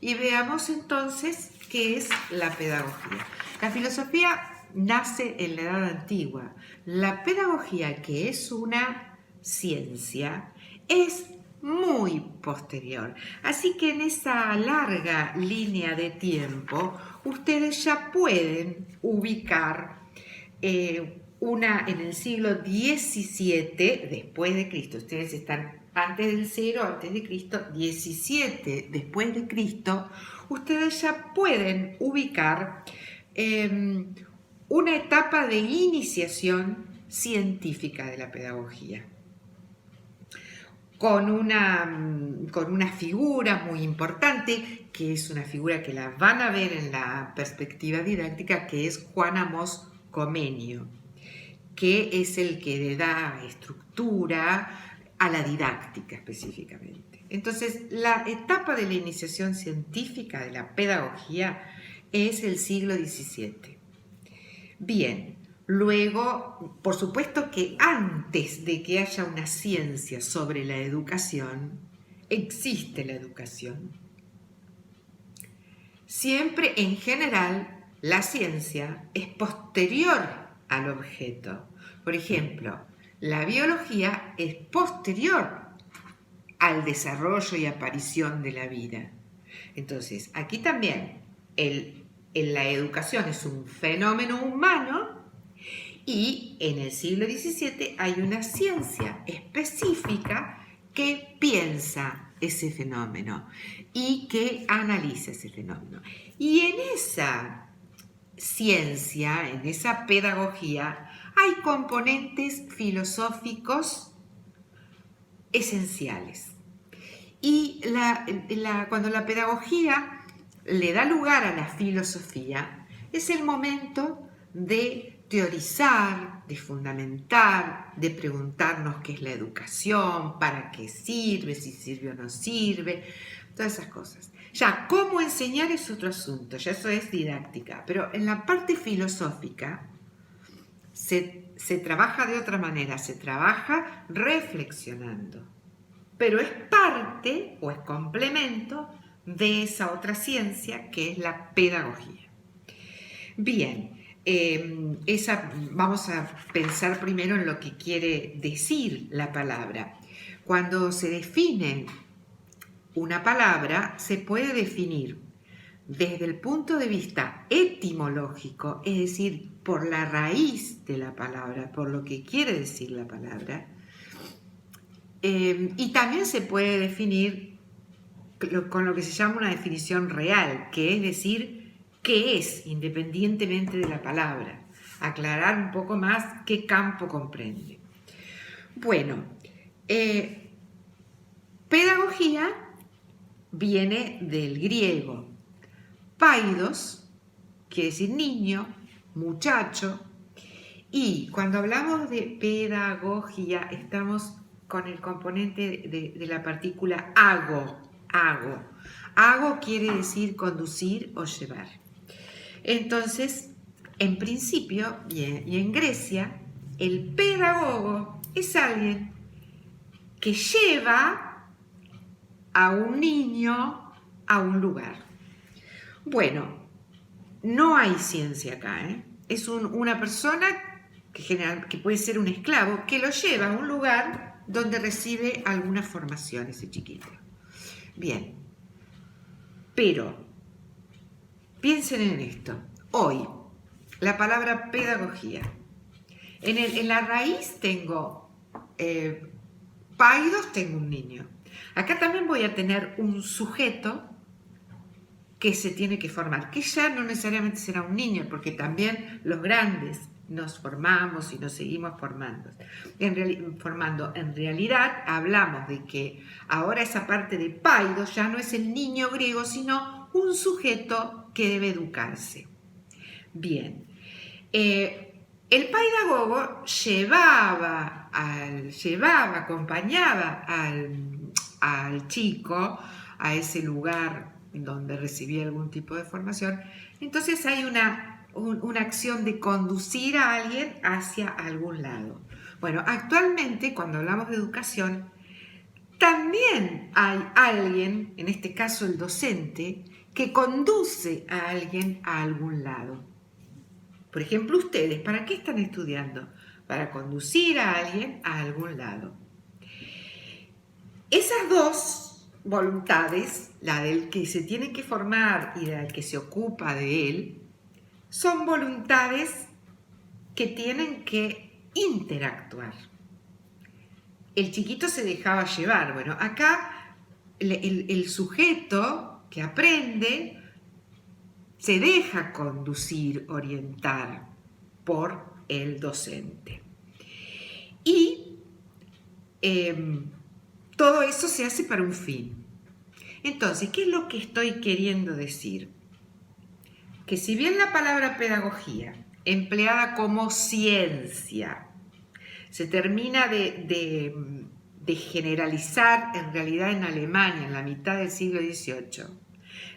y veamos entonces qué es la pedagogía. La filosofía nace en la Edad Antigua. La pedagogía, que es una ciencia, es muy posterior. Así que en esa larga línea de tiempo, ustedes ya pueden ubicar una en el siglo XVII después de Cristo. Ustedes están antes del 0, antes de Cristo, 17 después de Cristo. Ustedes ya pueden ubicar una etapa de iniciación científica de la pedagogía. Con una figura muy importante, que es una figura que la van a ver en la perspectiva didáctica, que es Juan Amós Comenio, que es el que le da estructura a la didáctica específicamente. Entonces, la etapa de la iniciación científica de la pedagogía es el siglo XVII. Bien, luego, por supuesto que antes de que haya una ciencia sobre la educación, existe la educación. Siempre, en general, la ciencia es posterior al objeto. Por ejemplo, la biología es posterior al desarrollo y aparición de la vida. Entonces, aquí también la educación es un fenómeno humano y en el siglo XVII hay una ciencia específica que piensa ese fenómeno y que analiza ese fenómeno. Y en esa ciencia, en esa pedagogía, hay componentes filosóficos esenciales. Y cuando la pedagogía le da lugar a la filosofía, es el momento de teorizar, de fundamentar, de preguntarnos qué es la educación, para qué sirve, si sirve o no sirve, todas esas cosas. Ya, cómo enseñar es otro asunto, ya eso es didáctica, pero en la parte filosófica se trabaja de otra manera, se trabaja reflexionando, pero es parte o es complemento de esa otra ciencia que es la pedagogía. Bien, vamos a pensar primero en lo que quiere decir la palabra. Cuando se define una palabra, se puede definir desde el punto de vista etimológico, es decir, por la raíz de la palabra, por lo que quiere decir la palabra, y también se puede definir con lo que se llama una definición real, que es decir, qué es, independientemente de la palabra. Aclarar un poco más qué campo comprende. Bueno, pedagogía viene del griego. Paidos quiere decir niño, muchacho, y cuando hablamos de pedagogía estamos con el componente de la partícula ago. Ago quiere decir conducir o llevar. Entonces, en principio, y en Grecia, el pedagogo es alguien que lleva a un niño a un lugar. Bueno, no hay ciencia acá, ¿eh? Es una persona que puede ser un esclavo, que lo lleva a un lugar donde recibe alguna formación ese chiquito. Bien, pero piensen en esto. Hoy, la palabra pedagogía. En la raíz tengo paidos, tengo un niño. Acá también voy a tener un sujeto que se tiene que formar, que ya no necesariamente será un niño, porque también los grandes nos formamos y nos seguimos formando. En realidad hablamos de que ahora esa parte de paidos ya no es el niño griego, sino un sujeto que debe educarse. Bien, el pedagogo acompañaba al chico a ese lugar donde recibía algún tipo de formación. Entonces hay una acción de conducir a alguien hacia algún lado. Bueno, actualmente cuando hablamos de educación, también hay alguien, en este caso el docente, que conduce a alguien a algún lado. Por ejemplo, ustedes, ¿para qué están estudiando? Para conducir a alguien a algún lado. Esas dos voluntades, la del que se tiene que formar y la del que se ocupa de él, son voluntades que tienen que interactuar. El chiquito se dejaba llevar. Bueno, acá el sujeto que aprende se deja conducir, orientar por el docente. Y todo eso se hace para un fin. Entonces, ¿qué es lo que estoy queriendo decir? Que si bien la palabra pedagogía, empleada como ciencia, se termina de generalizar en realidad en Alemania en la mitad del siglo XVIII,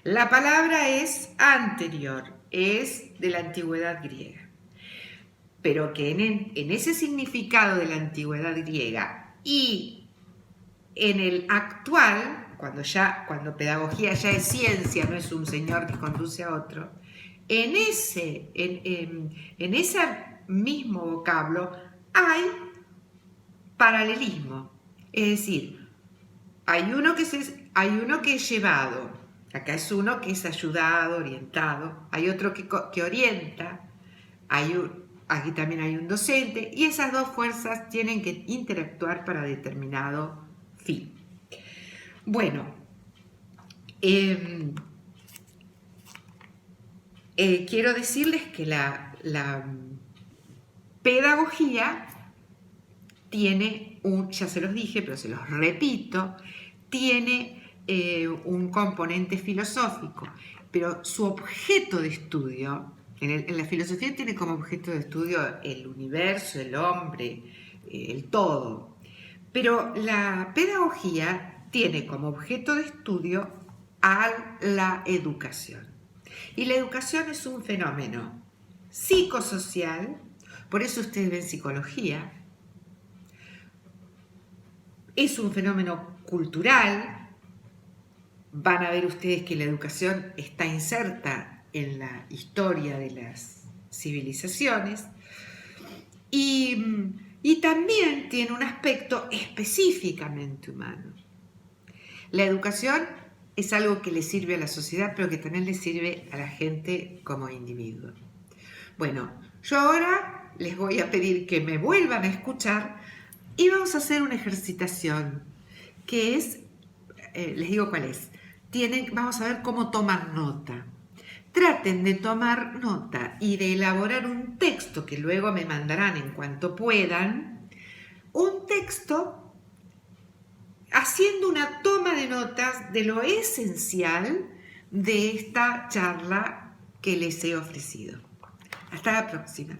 la palabra es anterior, es de la antigüedad griega. Pero que en ese significado de la antigüedad griega y en el actual, cuando pedagogía ya es ciencia, no es un señor que conduce a otro, en ese mismo vocablo hay paralelismo. Es decir, hay uno que es llevado, acá es uno que es ayudado, orientado, hay otro que orienta, aquí también hay un docente, y esas dos fuerzas tienen que interactuar para determinado fin. Bueno, quiero decirles que la pedagogía tiene ya se los dije, pero se los repito, tiene un componente filosófico, pero su objeto de estudio, en la filosofía tiene como objeto de estudio el universo, el hombre, el todo, pero la pedagogía tiene como objeto de estudio a la educación. Y la educación es un fenómeno psicosocial, por eso ustedes ven psicología, es un fenómeno cultural, van a ver ustedes que la educación está inserta en la historia de las civilizaciones y también tiene un aspecto específicamente humano. La educación es algo que le sirve a la sociedad, pero que también le sirve a la gente como individuo. Bueno, yo ahora les voy a pedir que me vuelvan a escuchar y vamos a hacer una ejercitación que es, les digo cuál es, vamos a ver cómo tomar nota. Traten de tomar nota y de elaborar un texto que luego me mandarán en cuanto puedan, un texto haciendo una toma de notas de lo esencial de esta charla que les he ofrecido. Hasta la próxima.